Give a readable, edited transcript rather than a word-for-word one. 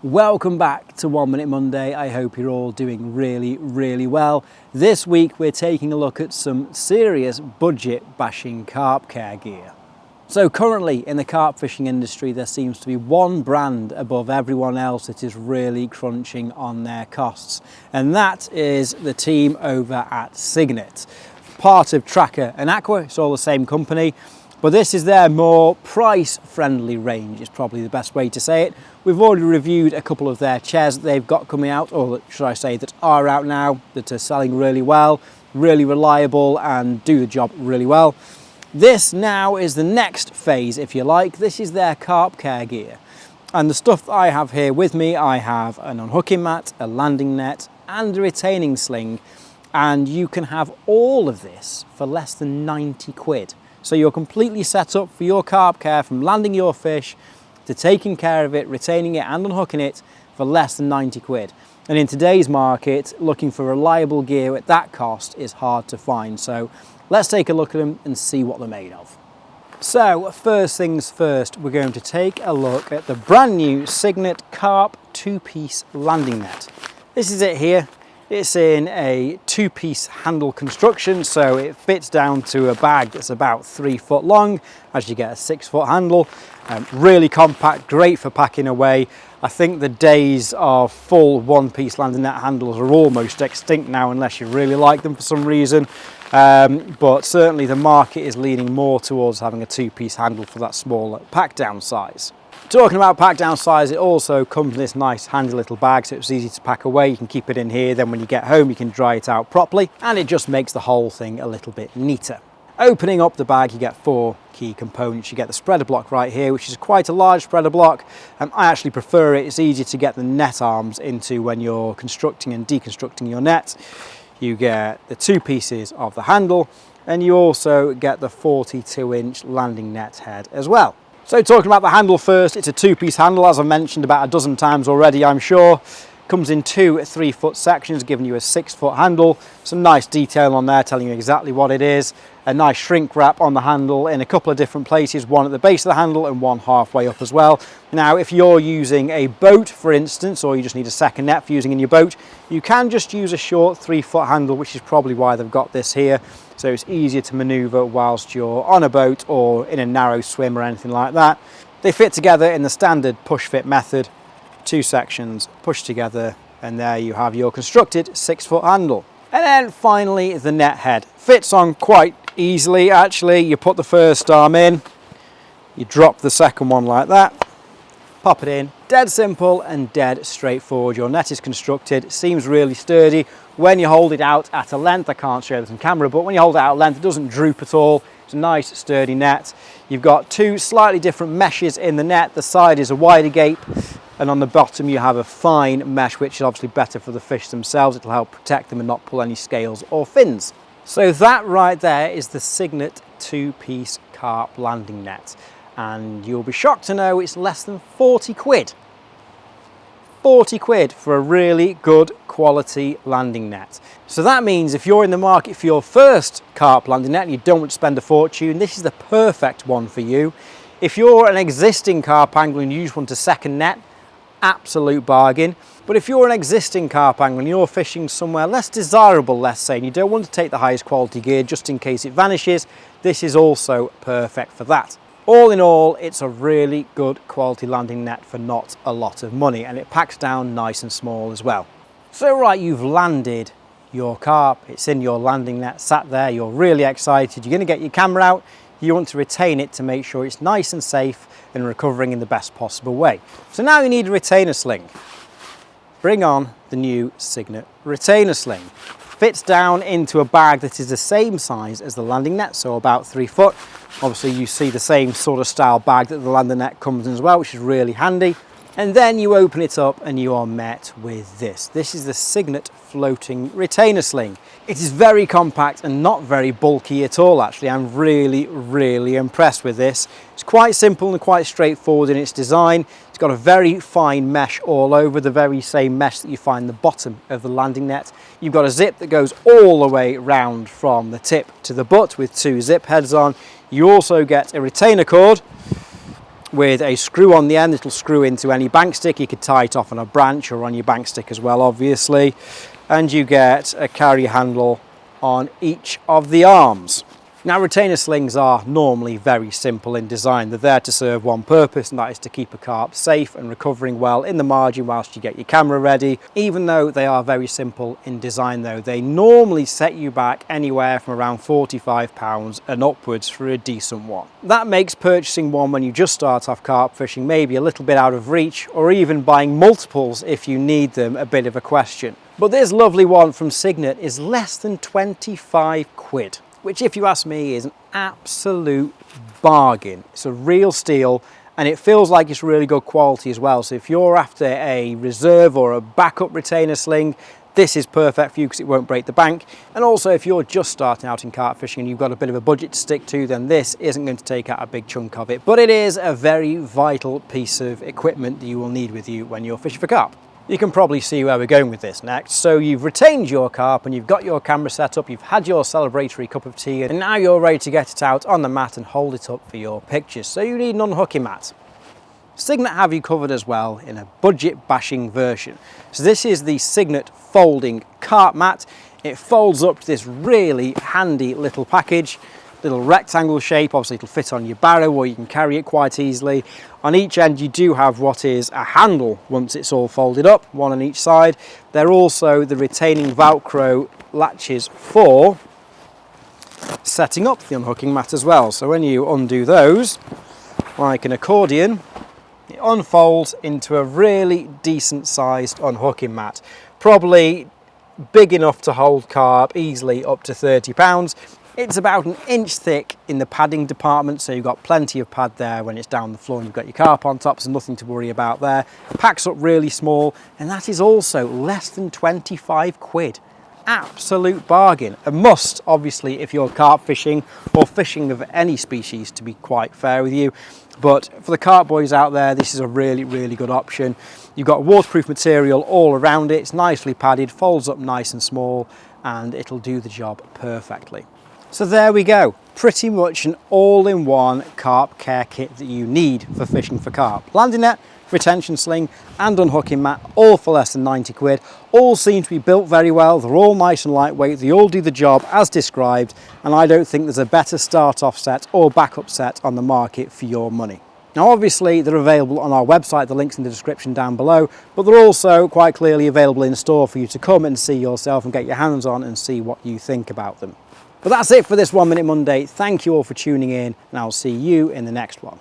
Welcome back to 1 Minute Monday. I hope you're all doing really well. This week we're taking a look at some serious budget bashing carp care gear. So currently in the carp fishing industry there seems to be one brand above everyone else that is really crunching on their costs, and that is the team over at Cygnet. Part of Tracker and Aqua, it's all the same company. But this is their more price-friendly range, is probably the best way to say it. We've already reviewed a couple of their chairs that they've got coming out, or should I say that are out now, that are selling really well, really reliable and do the job really well. This now is the next phase, if you like. This is their carp care gear. And the stuff that I have here with me, I have an unhooking mat, a landing net and a retaining sling. And you can have all of this for less than 90 quid. So you're completely set up for your carp care, from landing your fish to taking care of it, retaining it and unhooking it for less than 90 quid. And in today's market, looking for reliable gear at that cost is hard to find. So let's take a look at them and see what they're made of. So first things first, we're going to take a look at the brand new Cygnet Carp 2-piece landing net. This is it here. It's in a 2-piece handle construction, so it fits down to a bag that's about 3 foot long as you get a 6-foot handle. Really compact, great for packing away. I think the days of full 1-piece landing net handles are almost extinct now, unless you really like them for some reason. But certainly the market is leaning more towards having a 2-piece handle for that smaller pack down size. Talking about pack down size, it also comes in this nice handy little bag, so it's easy to pack away. You can keep it in here, then when you get home you can dry it out properly, and it just makes the whole thing a little bit neater. Opening up the bag, you get 4 key components. You get the spreader block right here, which is quite a large spreader block. I actually prefer it. It's easier to get the net arms into when you're constructing and deconstructing your net. You get the 2 pieces of the handle, and you also get the 42-inch landing net head as well. So talking about the handle first, it's a 2-piece handle, as I mentioned about a dozen times already, I'm sure. Comes in 2 3-foot sections, giving you a 6-foot handle. Some nice detail on there telling you exactly what it is. A nice shrink wrap on the handle in a couple of different places, one at the base of the handle and one halfway up as well. Now, if you're using a boat, for instance, or you just need a second net for using in your boat, you can just use a short 3-foot handle, which is probably why they've got this here. So it's easier to maneuver whilst you're on a boat or in a narrow swim or anything like that. They fit together in the standard push fit method. 2 sections push together, and there you have your constructed 6-foot handle. And then finally the net head. Fits on quite easily actually. You put the first arm in, you drop the second one like that, pop it in. Dead simple and dead straightforward. Your net is constructed, seems really sturdy. When you hold it out at a length, I can't show this on camera, but when you hold it out at length it doesn't droop at all. It's a nice sturdy net. You've got 2 slightly different meshes in the net. The side is a wider gape, and on the bottom you have a fine mesh, which is obviously better for the fish themselves. It'll help protect them and not pull any scales or fins. So that right there is the Cygnet 2-piece carp landing net, and you'll be shocked to know it's less than 40 quid. 40 quid for a really good quality landing net. So that means if you're in the market for your first carp landing net and you don't want to spend a fortune, this is the perfect one for you. If you're an existing carp angler and you just want a second net, absolute bargain. But if you're an existing carp angler and you're fishing somewhere less desirable, let's say, and you don't want to take the highest quality gear just in case it vanishes, this is also perfect for that. All in all, it's a really good quality landing net for not a lot of money, and it packs down nice and small as well. So right, you've landed your carp, it's in your landing net, sat there, you're really excited, you're going to get your camera out, you want to retain it to make sure it's nice and safe and recovering in the best possible way. So now you need a retainer sling. Bring on the new Cygnet retainer sling. Fits down into a bag that is the same size as the landing net, so about 3 foot. Obviously you see the same sort of style bag that the landing net comes in as well, which is really handy. And then you open it up and you are met with this. This is the Cygnet floating retainer sling. It is very compact and not very bulky at all actually. I'm really impressed with this. It's quite simple and quite straightforward in its design. It's got a very fine mesh all over, the very same mesh that you find the bottom of the landing net. You've got a zip that goes all the way round from the tip to the butt with 2 zip heads on. You also get a retainer cord with a screw on the end. It'll screw into any bank stick. You could tie it off on a branch or on your bank stick as well, obviously. And you get a carrier handle on each of the arms. Now, retainer slings are normally very simple in design. They're there to serve one purpose, and that is to keep a carp safe and recovering well in the margin whilst you get your camera ready. Even though they are very simple in design though, they normally set you back anywhere from around £45 and upwards for a decent one. That makes purchasing one when you just start off carp fishing maybe a little bit out of reach, or even buying multiples if you need them a bit of a question. But this lovely one from Cygnet is less than 25 quid. Which, if you ask me, is an absolute bargain. It's a real steal, and it feels like it's really good quality as well. So if you're after a reserve or a backup retainer sling, this is perfect for you because it won't break the bank. And also, if you're just starting out in carp fishing and you've got a bit of a budget to stick to, then this isn't going to take out a big chunk of it. But it is a very vital piece of equipment that you will need with you when you're fishing for carp. You can probably see where we're going with this next. So you've retained your carp and you've got your camera set up, you've had your celebratory cup of tea, and now you're ready to get it out on the mat and hold it up for your pictures. So you need an unhooking mat. Cygnet have you covered as well in a budget bashing version. So this is the Cygnet folding carp mat. It folds up to this really handy little package. Little rectangle shape, obviously it'll fit on your barrow or you can carry it quite easily. On each end you do have what is a handle once it's all folded up, one on each side. They're also the retaining Velcro latches for setting up the unhooking mat as well. So when you undo those, like an accordion, it unfolds into a really decent sized unhooking mat. Probably big enough to hold carp easily up to 30 pounds. It's about an inch thick in the padding department, so you've got plenty of pad there when it's down the floor and you've got your carp on top, so nothing to worry about there. Packs up really small, and that is also less than 25 quid. Absolute bargain. A must, obviously, if you're carp fishing or fishing of any species, to be quite fair with you. But for the carp boys out there, this is a really, really good option. You've got waterproof material all around it. It's nicely padded, folds up nice and small, and it'll do the job perfectly. So there we go, pretty much an all-in-one carp care kit that you need for fishing for carp. Landing net, retention sling and unhooking mat, all for less than 90 quid. All seem to be built very well, they're all nice and lightweight, they all do the job as described, and I don't think there's a better start-off set or backup set on the market for your money. Now obviously they're available on our website, the link's in the description down below, but they're also quite clearly available in store for you to come and see yourself and get your hands on and see what you think about them. But that's it for this 1 Minute Monday. Thank you all for tuning in, and I'll see you in the next one.